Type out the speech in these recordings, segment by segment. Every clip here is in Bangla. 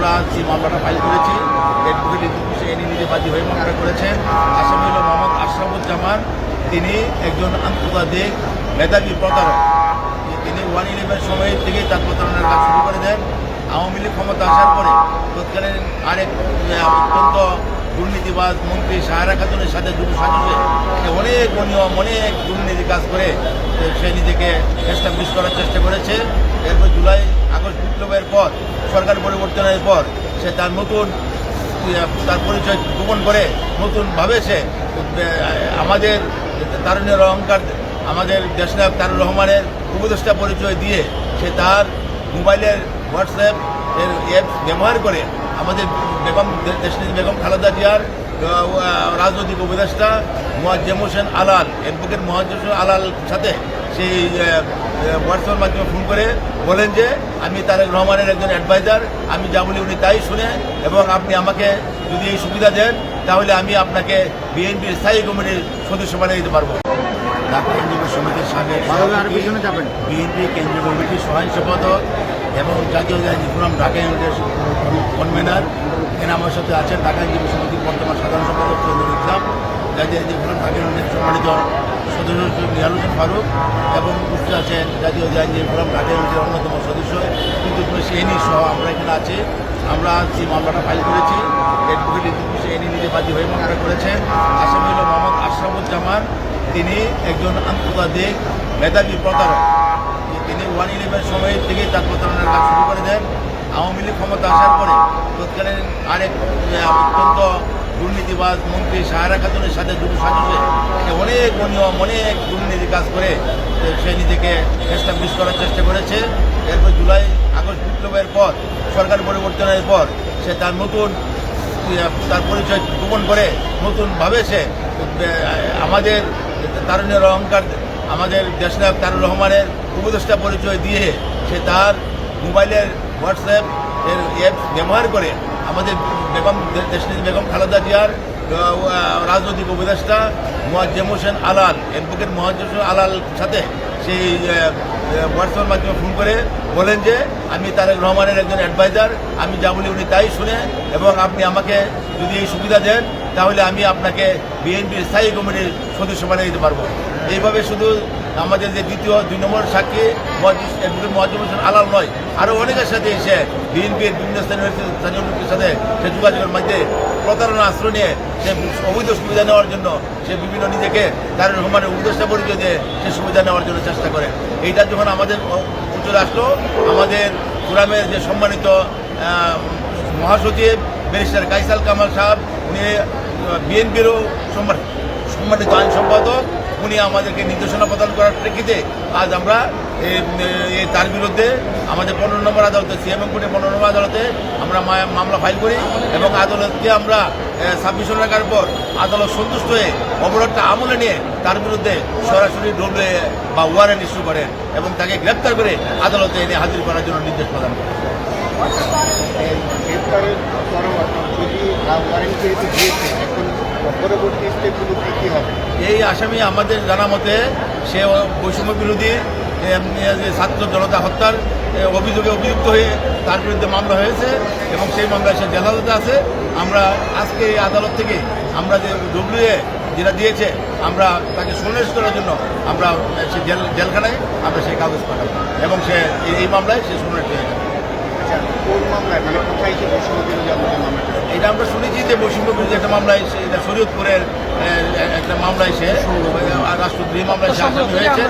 আমরা যে মামলাটা ফাইল করেছি, অ্যাডভোকেট ইদ্রিস এনি নিজে বাদী হয়ে মামলাটা করেছেন। আসামি হল মোহাম্মদ আশরাফুজ্জামান। তিনি একজন আন্তর্জাতিক মেধাবী প্রতারক। তিনি 111 সময় থেকেই তার প্রতারণার কাজ শুরু করে দেন। আওয়ামী লীগ ক্ষমতা আসার পরে তৎকালীন আরেক অত্যন্ত দুর্নীতিবাজ মন্ত্রী সাহারা খাতুনের সাথে দুটো সাজসে সে অনেক অনিয়ম অনেক দুর্নীতি কাজ করে সে নিজেকে এস্টাবলিশ করার চেষ্টা করেছে। এরপর জুলাই আগস্ট বিপ্লবের পর সরকার পরিবর্তনের পর সে তার নতুন তার পরিচয় গোপন করে নতুনভাবে সে আমাদের তারুণ্যের অহংকার আমাদের দেশনায়ক তারুর রহমানের উপদেষ্টা পরিচয় দিয়ে সে তার মোবাইলের হোয়াটসঅ্যাপ এর অ্যাপস ব্যবহার করে আমাদের দেশনেত্রী বেগম খালেদা জিয়ার রাজনৈতিক উপদেষ্টা মোয়াজ্জেম হোসেন আলাল অ্যাডভোকেট মোয়াজ্জেম হোসেন আলাল সাথে সেই হোয়াটসঅ্যাপের মাধ্যমে ফোন করে বলেন যে আমি তারেক রহমানের একজন অ্যাডভাইজার, আমি যা বলি উনি তাই শুনে, এবং আপনি আমাকে যদি এই সুবিধা দেন তাহলে আমি আপনাকে বিএনপির স্থায়ী কমিটির সদস্য বানিয়ে দিতে পারবো। ঢাকা আইনজীবী সমিতির সাবেক বিএনপি কেন্দ্রীয় কমিটির সহায়ক সম্পাদক এবং জাতীয় আইনজীবী ফোরাম ঢাকা ইউনিটের কনভেনার। এখানে আমার সাথে আছেন ঢাকা আইনজীবী সমিতির বর্তমান সাধারণ সম্পাদক চৌধুরী ইসলাম, জাতীয় আইনজীবী ফোরাম ঢাকা ইউনিটের সম্মানিত সদস্য নিহাল হোসেন ফারুক, এবং উপস্থিত আছেন জাতীয় আইনজীবী ফোরাম ঢাকা ইউনিটের অন্যতম সদস্য কিন্তু সেনি সহ আমরা এখানে আছি। আমরা যে মামলাটা ফাইল করেছি, অ্যাডভোকেট ইদ্রিস এনি নিজে বাদী হয়ে মামলাটা করেছেন। আসামি হল মোহাম্মদ আশরাফুজ্জামান। তিনি একজন আন্তর্জাতিক মেধাবী প্রতারক। তিনি 111 সময় থেকেই তার প্রতারণার কাজ শুরু করে দেন। আওয়ামী লীগ ক্ষমতা আসার পরে তৎকালীন আরেক অত্যন্ত দুর্নীতিবাজ মন্ত্রী সাহারা খাতুনের সাথে দুটো সাজসে সে অনেক অনিয়ম অনেক দুর্নীতি কাজ করে সে নিজেকে এস্টাবলিশ করার চেষ্টা করেছে। এরপর জুলাই আগস্ট বিপ্লবের পর সরকার পরিবর্তনের পর সে তার নতুন তার পরিচয় গোপন করে নতুনভাবে সে আমাদের তারুণ্যের অহংকার আমাদের দেশনায়ক তারুর রহমানের উপদেষ্টা পরিচয় দিয়ে সে তার মোবাইলের হোয়াটসঅ্যাপ এর অ্যাপস ব্যবহার করে আমাদের দেশনেত্রী বেগম খালেদা জিয়ার রাজনৈতিক উপদেষ্টা মোয়াজ্জেম হোসেন আলাল অ্যাডভোকেট মোয়াজ্জেম হোসেন আলাল সাথে সেই হোয়াটসঅ্যাপের মাধ্যমে ফোন করে বলেন যে আমি তারেক রহমানের একজন অ্যাডভাইজার, আমি যা বলি উনি তাই শুনে, এবং আপনি আমাকে যদি এই সুবিধা দেন তাহলে আমি আপনাকে বিএনপির স্থায়ী কমিটির সদস্য বানিয়ে দিতে পারবো। এইভাবে শুধু আমাদের যে দ্বিতীয় 2 নম্বর সাক্ষী অ্যাডভোকেট মোয়াজ্জেম হোসেন আলাল নয়, আরও অনেকের সাথে এসে বিএনপির বিভিন্ন স্থানীয় লোকের সাথে সে যোগাযোগের মধ্যে প্রতারণা আশ্রয় নিয়ে সে অবৈধ সুবিধা নেওয়ার জন্য সে বিভিন্ন নিজেকে তার রহমানের উপদেষ্টা পরিচয় দিয়ে সে সুবিধা নেওয়ার জন্য চেষ্টা করে। এইটা যখন আমাদের চলে আসলো, আমাদের ফোরামের যে সম্মানিত মহাসচিব ব্যারিস্টার কাইসাল কামাল সাহেব, উনি বিএনপিরও সম্মানিত আইন সম্পাদক, উনি আমাদেরকে নির্দেশনা প্রদান করার প্রেক্ষিতে আজ আমরা তার বিরুদ্ধে আমাদের 15 নম্বর আদালতে সিএমএম কোর্টে 15 নম্বর আদালতে আমরা মামলা ফাইল করি, এবং আদালতকে আমরা সাবমিশন রাখার পর আদালত সন্তুষ্ট হয়ে অবরোধটা আমলে নিয়ে তার বিরুদ্ধে সরাসরি ডব্লিউ বা ওয়ারেন্ট ইস্যু করেন এবং তাকে গ্রেপ্তার করে আদালতে এনে হাজির করার জন্য নির্দেশ প্রদান করেন। এই আসামি আমাদের জানা মতে সে বৈষম্য বিরোধী ছাত্র জনতা হত্যার অভিযোগে অভিযুক্ত হয়ে তার বিরুদ্ধে মামলা হয়েছে, এবং সেই মামলায় সে জেল হাজতে আছে। আমরা আজকে এই আদালত থেকে আমরা যে ডব্লিউএ যেটা দিয়েছে আমরা তাকে সুনিশ্চিত করার জন্য আমরা সে জেলখানায় আমরা সেই কাগজ পাঠাবো, এবং সে এই মামলায় সে সুনিশ্চিত হয়ে যাবে। কোন মামলায় মানে কোথায় সে বৈষম্য বিরোধী এটা আমরা শুনেছি যে বৈষম্য বিরোধী একটা মামলায় এটা শরীয়তপুরের একটা মামলায় সে রাষ্ট্রদ্রোহী মামলায় সে আসামি হয়েছে,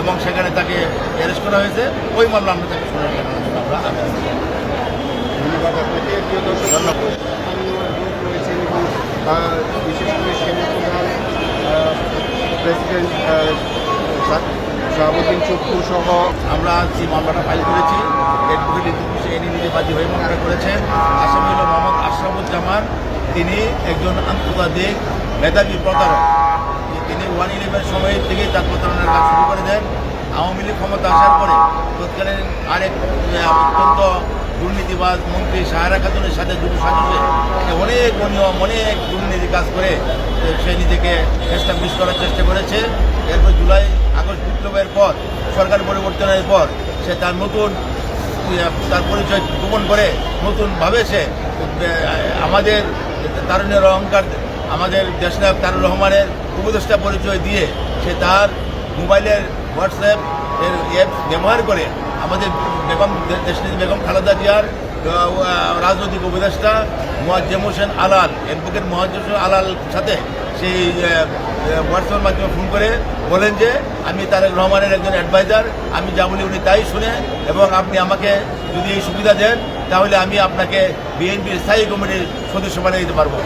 এবং সেখানে তাকে অ্যারেস্ট করা হয়েছে। ওই মামলা আমরা তাকে শুনানি জানানোর জন্য আমরা ধন্যবাদ আপনাকে। ধন্যবাদ রয়েছেন এবং বিশেষ করে সেনা প্রধান প্রেসিডেন্ট শাহাবুদ্দিন চক্ষু সহ আমরা যে মামলাটা ফাইল করেছি, অ্যাডভোকেট ইদ্রিস এনি নিজে বাদী হয়ে মামলাটা করেছেন। আসামি হল মোহাম্মদ আশরাফুজ্জামান। তিনি একজন আন্তর্জাতিক মেধাবী প্রতারক। তিনি 111 সময় থেকেই তার প্রতারণার কাজ শুরু করে দেন। আওয়ামী লীগ ক্ষমতা আসার পরে তৎকালীন আরেক অত্যন্ত দুর্নীতিবাজ মন্ত্রী সাহারা খাতুনের সাথে দুটো সাজসে সে অনেক অনিয়ম অনেক দুর্নীতি কাজ করে সে নিজেকে এস্টাবলিশ করার চেষ্টা করেছে। এরপর জুলাই আগস্ট বিপ্লবের পর সরকার পরিবর্তনের পর সে তার নতুন তার পরিচয় গোপন করে নতুনভাবে সে আমাদের তারুণ্যের অহংকার আমাদের দেশনায়ক তারুর রহমানের উপদেষ্টা পরিচয় দিয়ে সে তার মোবাইলের হোয়াটসঅ্যাপ এর অ্যাপ ব্যবহার করে আমাদের দেশনেত্রী বেগম খালেদা জিয়ার রাজনৈতিক উপদেষ্টা মোয়াজ্জেম হোসেন আলাল অ্যাডভোকেট মোয়াজ্জেম হোসেন আলাল সাথে সেই হোয়াটসঅ্যাপের মাধ্যমে ফোন করে বলেন যে আমি তারেক রহমানের একজন অ্যাডভাইজার, আমি যা বলি উনি তাই শুনে, এবং আপনি আমাকে যদি এই সুবিধা দেন তাহলে আমি আপনাকে বিএনপির স্থায়ী কমিটির সদস্য বানিয়ে দিতে পারবো।